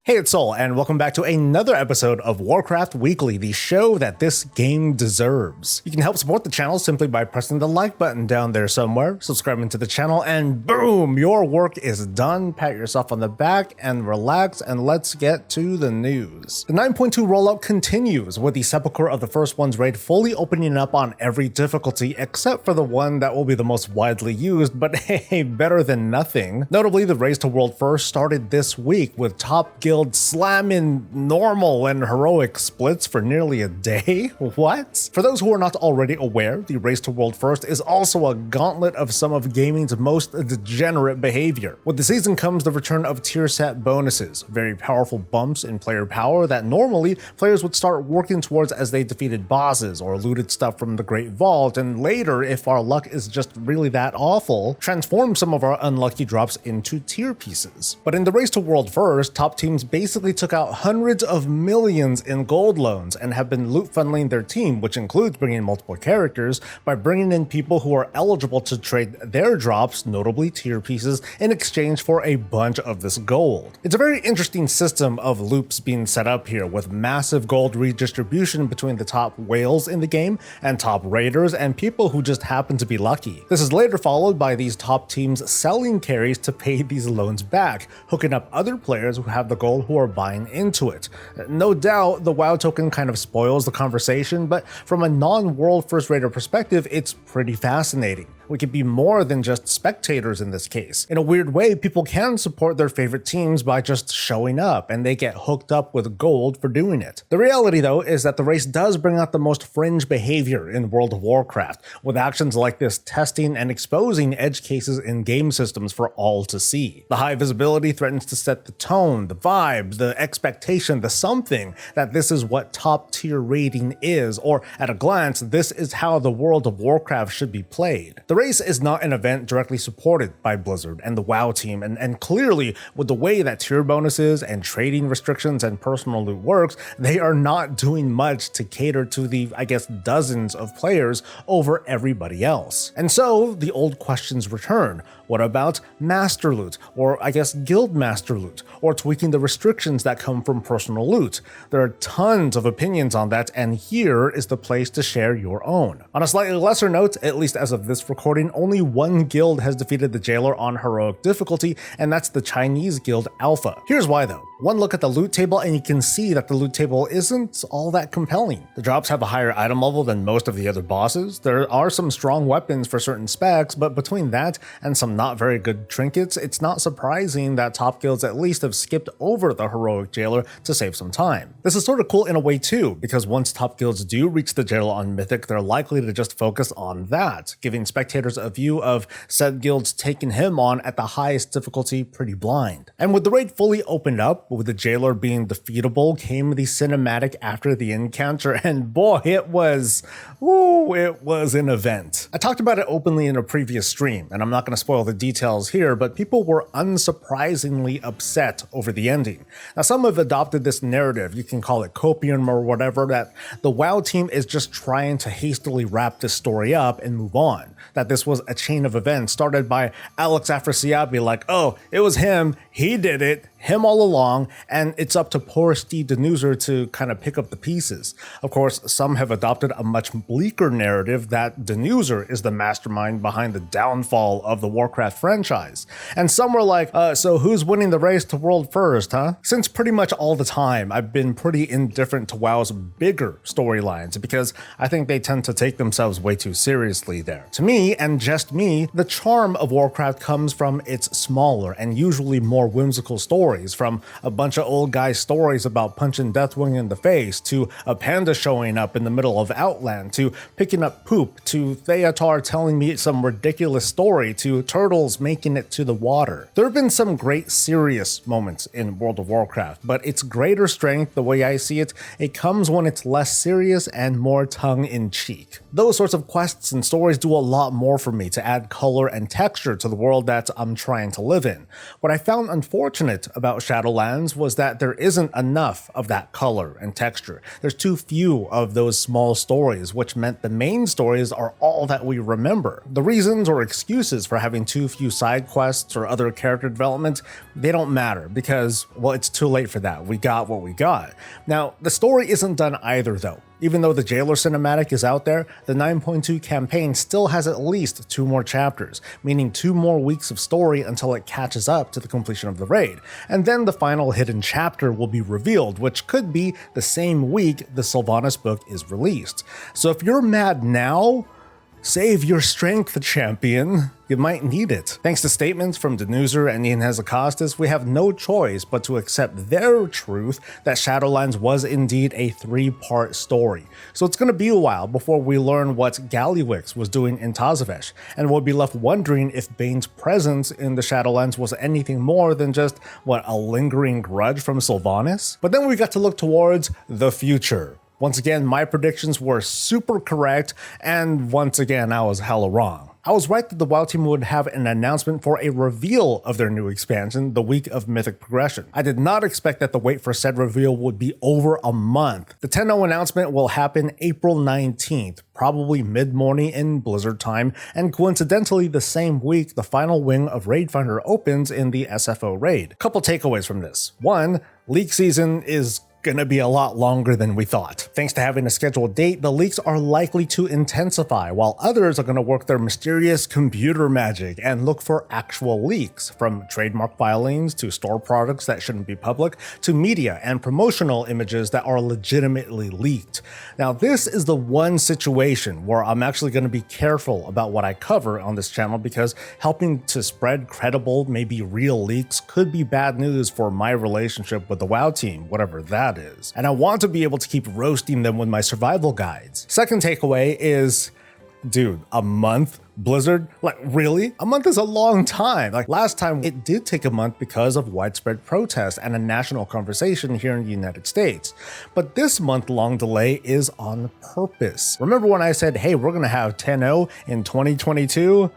Hey, it's Soul, and welcome back to another episode of Warcraft Weekly, the show that this game deserves. You can help support the channel simply by pressing the like button down there somewhere, subscribing to the channel, and boom, your work is done. Pat yourself on the back and relax, and let's get to the news. The 9.2 rollout continues, with the Sepulchre of the First One's raid fully opening up on every difficulty except for the one that will be the most widely used, but hey, better than nothing. Notably, the Race to World First started this week with top guild slamming normal and heroic splits for nearly a day? What? For those who are not already aware, the Race to World First is also a gauntlet of some of gaming's most degenerate behavior. With the season comes the return of tier set bonuses, very powerful bumps in player power that normally players would start working towards as they defeated bosses or looted stuff from the Great Vault, and later, if our luck is just really that awful, transform some of our unlucky drops into tier pieces. But in the Race to World First, top teams basically took out hundreds of millions in gold loans and have been loot funneling their team, which includes bringing multiple characters, by bringing in people who are eligible to trade their drops, notably tier pieces, in exchange for a bunch of this gold. It's a very interesting system of loops being set up here, with massive gold redistribution between the top whales in the game and top raiders and people who just happen to be lucky. This is later followed by these top teams selling carries to pay these loans back, hooking up other players who have the gold who are buying into it. No doubt the WoW token kind of spoils the conversation, but from a non-world first raider perspective, it's pretty fascinating. We could be more than just spectators in this case. In a weird way, people can support their favorite teams by just showing up, and they get hooked up with gold for doing it. The reality, though, is that the race does bring out the most fringe behavior in World of Warcraft, with actions like this testing and exposing edge cases in game systems for all to see. The high visibility threatens to set the tone, the vibes, the expectation, the something that this is what top tier raiding is, or at a glance, this is how the World of Warcraft should be played. The race is not an event directly supported by Blizzard and the WoW team, and clearly, with the way that tier bonuses and trading restrictions and personal loot works, they are not doing much to cater to the, I guess, dozens of players over everybody else. And so, the old questions return. What about master loot, or I guess guild master loot, or tweaking the restrictions that come from personal loot? There are tons of opinions on that, and here is the place to share your own. On a slightly lesser note, at least as of this recording, only one guild has defeated the Jailer on heroic difficulty, and that's the Chinese guild Alpha. Here's why though. One look at the loot table and you can see that the loot table isn't all that compelling. The drops have a higher item level than most of the other bosses. There are some strong weapons for certain specs, but between that and some not very good trinkets, it's not surprising that top guilds at least have skipped over the heroic Jailer to save some time. This is sort of cool in a way too, because once top guilds do reach the Jailer on Mythic, they're likely to just focus on that, giving spectators a view of said guilds taking him on at the highest difficulty pretty blind. And with the raid fully opened up, with the Jailer being defeatable, came the cinematic after the encounter, and boy, it was an event. I talked about it openly in a previous stream, and I'm not going to spoil the details here, but people were unsurprisingly upset over the ending. Now, some have adopted this narrative, you can call it copium or whatever, that the WoW team is just trying to hastily wrap this story up and move on. That this was a chain of events started by Alex Afrasiabi, like, oh, it was him, he did it, him all along, and it's up to poor Steve Denuser to kind of pick up the pieces. Of course, some have adopted a much bleaker narrative that Denuser is the mastermind behind the downfall of the Warcraft franchise. And some were like, so who's winning the race to world first, huh? Since pretty much all the time, I've been pretty indifferent to WoW's bigger storylines because I think they tend to take themselves way too seriously there. To me, and just me, the charm of Warcraft comes from its smaller and usually more whimsical stories, from a bunch of old guy stories about punching Deathwing in the face, to a panda showing up in the middle of Outland, to picking up poop, to Theatar telling me some ridiculous story, to turtles making it to the water. There have been some great serious moments in World of Warcraft, but its greater strength, the way I see it, it comes when it's less serious and more tongue-in-cheek. Those sorts of quests and stories do a lot more for me to add color and texture to the world that I'm trying to live in. What I found unfortunate about Shadowlands was that there isn't enough of that color and texture. There's too few of those small stories, which meant the main stories are all that we remember. The reasons or excuses for having too few side quests or other character development, they don't matter because, well, it's too late for that. We got what we got. Now, the story isn't done either though. Even though the Jailer cinematic is out there, the 9.2 campaign still has at least 2 more chapters, meaning 2 more weeks of story until it catches up to the completion of the raid. And then the final hidden chapter will be revealed, which could be the same week the Sylvanas book is released. So if you're mad now, save your strength, champion. You might need it. Thanks to statements from Denuser and Ian Hazacostas, we have no choice but to accept their truth that Shadowlands was indeed a 3-part story. So it's going to be a while before we learn what Gallywix was doing in Tazavesh, and we'll be left wondering if Bane's presence in the Shadowlands was anything more than just, what, a lingering grudge from Sylvanas? But then we got to look towards the future. Once again, my predictions were super correct, and once again, I was hella wrong. I was right that the WoW team would have an announcement for a reveal of their new expansion the week of Mythic Progression. I did not expect that the wait for said reveal would be over a month. The 10.0 announcement will happen April 19th, probably mid-morning in Blizzard time, and coincidentally the same week the final wing of Raid Finder opens in the SFO raid. Couple takeaways from this. 1, leak season is gonna be a lot longer than we thought. Thanks to having a scheduled date, the leaks are likely to intensify, while others are gonna work their mysterious computer magic and look for actual leaks, from trademark filings to store products that shouldn't be public, to media and promotional images that are legitimately leaked. Now, this is the one situation where I'm actually gonna be careful about what I cover on this channel, because helping to spread credible, maybe real leaks could be bad news for my relationship with the WoW team, whatever that is. And I want to be able to keep roasting them with my survival guides. Second takeaway is, dude, a month? Blizzard? Like, really? A month is a long time. Like, last time it did take a month because of widespread protest and a national conversation here in the United States. But this month-long delay is on purpose. Remember when I said, hey, we're gonna have 10.0 in 2022?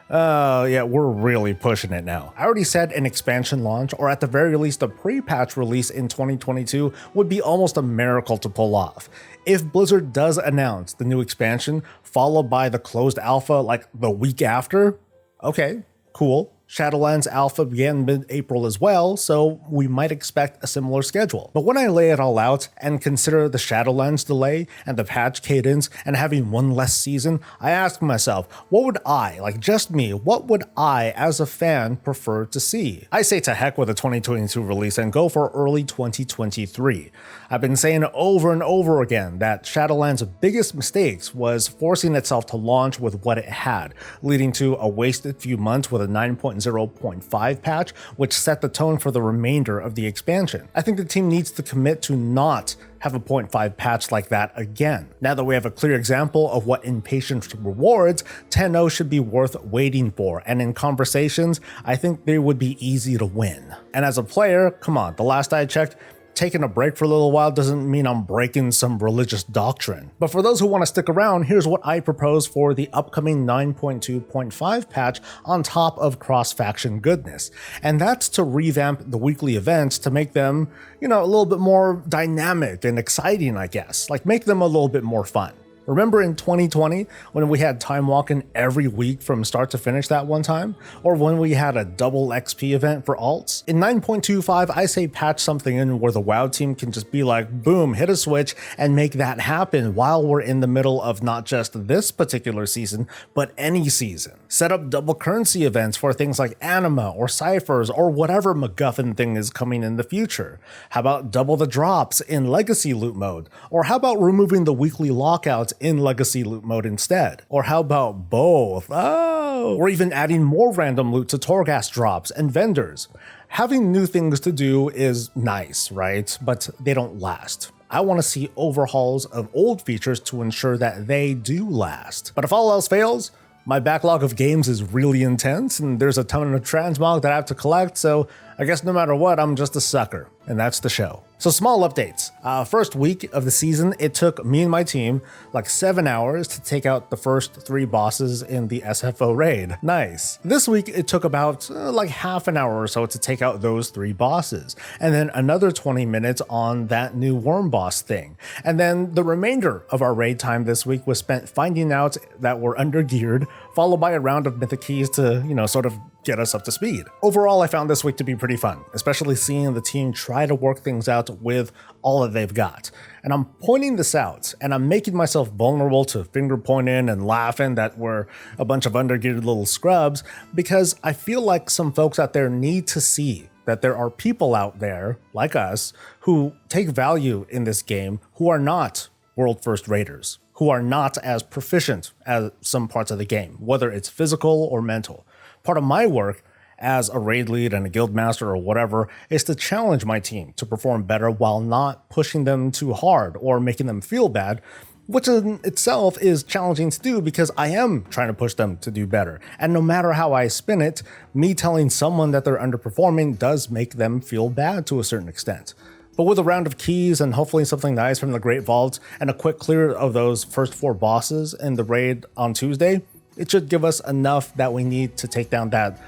Yeah, we're really pushing it now. I already said an expansion launch, or at the very least a pre-patch release in 2022 would be almost a miracle to pull off. If Blizzard does announce the new expansion, followed by the closed alpha like the week after, okay, cool. Shadowlands Alpha began mid-April as well, so we might expect a similar schedule. But when I lay it all out and consider the Shadowlands delay and the patch cadence and having one less season, I ask myself, what would I, like just me, what would I as a fan prefer to see? I say to heck with a 2022 release and go for early 2023. I've been saying over and over again that Shadowlands' biggest mistakes was forcing itself to launch with what it had, leading to a wasted few months with a 9.0.5 patch, which set the tone for the remainder of the expansion. I think the team needs to commit to not have a 0.5 patch like that again. Now that we have a clear example of what impatience rewards, 10.0 should be worth waiting for, and in conversations, I think they would be easy to win. And as a player, come on, the last I checked, taking a break for a little while doesn't mean I'm breaking some religious doctrine. But for those who want to stick around, here's what I propose for the upcoming 9.2.5 patch on top of cross-faction goodness. And that's to revamp the weekly events to make them, a little bit more dynamic and exciting, I guess. Like, make them a little bit more fun. Remember in 2020 when we had time walking every week from start to finish that one time? Or when we had a double XP event for alts? In 9.25, I say patch something in where the WoW team can just be like, boom, hit a switch and make that happen while we're in the middle of not just this particular season, but any season. Set up double currency events for things like anima or ciphers or whatever MacGuffin thing is coming in the future. How about double the drops in legacy loot mode? Or how about removing the weekly lockouts in legacy loot mode instead? Or how about both? Or even adding more random loot to Torghast drops and vendors. Having new things to do is nice, right? But they don't last. I want to see overhauls of old features to ensure that they do last. But if all else fails, my backlog of games is really intense and there's a ton of transmog that I have to collect, so I guess no matter what, I'm just a sucker, and that's the show. So small updates. First week of the season, it took me and my team like 7 hours to take out the first 3 bosses in the SFO raid. Nice. This week, it took about like half an hour or so to take out those 3 bosses, and then another 20 minutes on that new worm boss thing. And then the remainder of our raid time this week was spent finding out that we're under-geared, followed by a round of mythic keys to, sort of get us up to speed. Overall, I found this week to be pretty fun, especially seeing the team try to work things out with all that they've got. And I'm pointing this out, and I'm making myself vulnerable to finger pointing and laughing that we're a bunch of undergeared little scrubs, because I feel like some folks out there need to see that there are people out there, like us, who take value in this game, who are not world first raiders, who are not as proficient as some parts of the game, whether it's physical or mental. Part of my work as a raid lead and a guild master or whatever is to challenge my team to perform better while not pushing them too hard or making them feel bad, which in itself is challenging to do because I am trying to push them to do better. And no matter how I spin it, me telling someone that they're underperforming does make them feel bad to a certain extent. But with a round of keys and hopefully something nice from the Great Vault and a quick clear of those first 4 bosses in the raid on Tuesday, it should give us enough that we need to take down that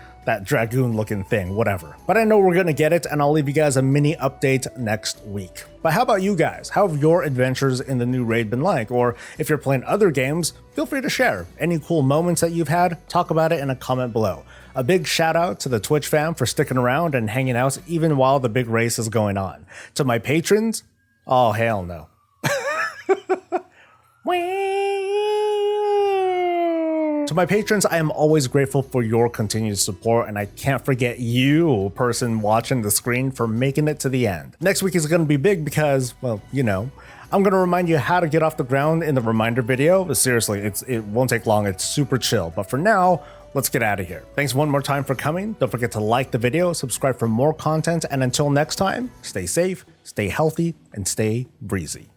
dragoon looking thing, whatever. But I know we're gonna get it, and I'll leave you guys a mini update next week. But how about you guys? How have your adventures in the new raid been like? Or if you're playing other games, feel free to share. Any cool moments that you've had, talk about it in a comment below. A big shout out to the Twitch fam for sticking around and hanging out even while the big race is going on. To my patrons, oh hell no. To my patrons, I am always grateful for your continued support, and I can't forget you, person watching the screen, for making it to the end. Next week is going to be big because, well, I'm going to remind you how to get off the ground in the reminder video. But seriously, it won't take long. It's super chill. But for now, let's get out of here. Thanks one more time for coming. Don't forget to like the video, subscribe for more content, and until next time, stay safe, stay healthy, and stay breezy.